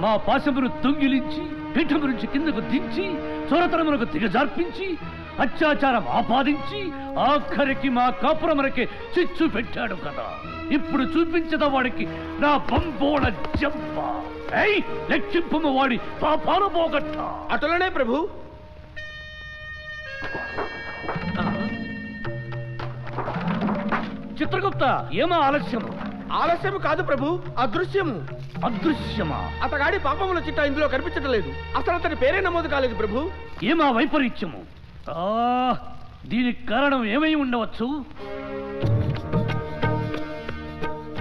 మా పాశమును దొంగిలించి పీఠము నుంచి కిందకు దించి చొరతనములకు దిగజార్పించి అత్యాచారం ఆపాదించి ఆఖరికి మా కాపురములకే చిచ్చు పెట్టాడు కదా. ఇప్పుడు చూపించద వాడికి నా బంబోళ జంప. లెక్కింపము వాడి పాపాలు పోగొట్ట. అటులనే ప్రభు. చిత్రగుప్త, ఏమా ఆలస్యము? ఆలస్యము కాదు ప్రభు, అదృశ్యము. అదృశ్యమా? అతగాడి పాపముల చిట్టా ఇందులో కనిపించటం లేదు. అసలు అతని పేరే నమోదు కాలేదు ప్రభు. ఏమా వైపరీత్యము? దీనికి కారణం ఏమై ఉండవచ్చు?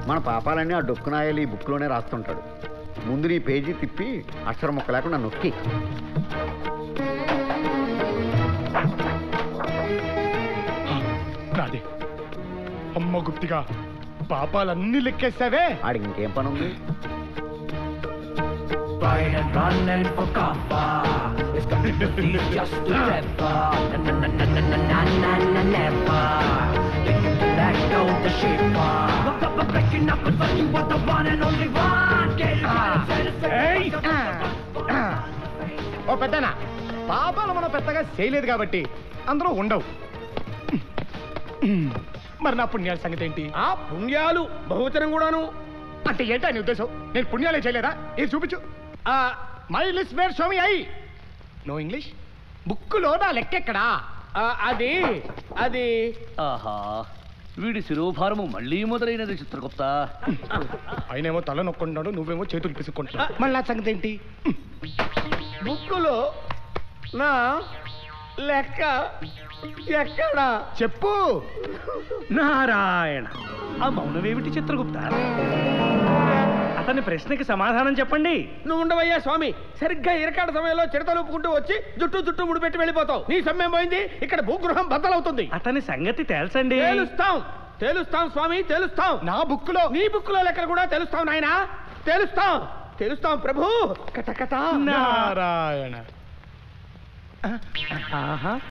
మన పాపాలన్నీ ఆ డొక్కునాయలు ఈ బుక్లోనే రాస్తుంటాడు. ముందు నీ పేజీ తిప్పి అక్షరం మొక్క లేకుండా నొక్కి. కాదే అమ్మ గుప్తిగా పాపాలన్నీ లెక్కేస్తావే. ఆడికి ఇంకేం పని ఉంది? ఓ పెద్దనా, పాపాలు మనం పెద్దగా చేయలేదు కాబట్టి అందరూ ఉండవు. మరి నా పుణ్యాల సంగతి ఏంటి? ఆ పుణ్యాలు బహువచనం కూడాను. అంటే ఏంటా నీ ఉద్దేశం? నేను పుణ్యాలే చేయలేదా? ఇది చూపించు. My list where show me I. No English? బుక్కులో నా లెక్కెక్కడా? అది అది ఆహా, వీడి శిరోభారము మళ్ళీ మొదలైనది చిత్రగుప్త. ఆయనేమో తల నొక్కుంటున్నాడు, నువ్వేమో చేతులు పిసుక్కుంటున్నావు. మళ్ళీ నా సంగతి ఏంటి? బుక్కులో నా లెక్క ఎక్కడా? చెప్పు. నారాయణ, ఆ మౌనమేమిటి చిత్రగుప్త? అతని ప్రశ్నకి సమాధానం చెప్పండి. నువ్వు ఉండవయ్యా స్వామి. సరిగ్గా ఇరకాడ సమయంలో చిడతలుపుకుంటూ వచ్చి జుట్టు ముడిపెట్టి వెళ్ళిపోతావు. నీ సమయం పోయింది. ఇక్కడ భూగృహం బద్దలవుతుంది. అతని సంగతి తెలుసండి. తేలుస్తాం స్వామి, తేలుస్తాం. నా బుక్కులో, నీ బుక్కులో లెక్కలు కూడా తెలుస్తాం నాయనా. తెలుస్తాం ప్రభు. కట నారాయణ.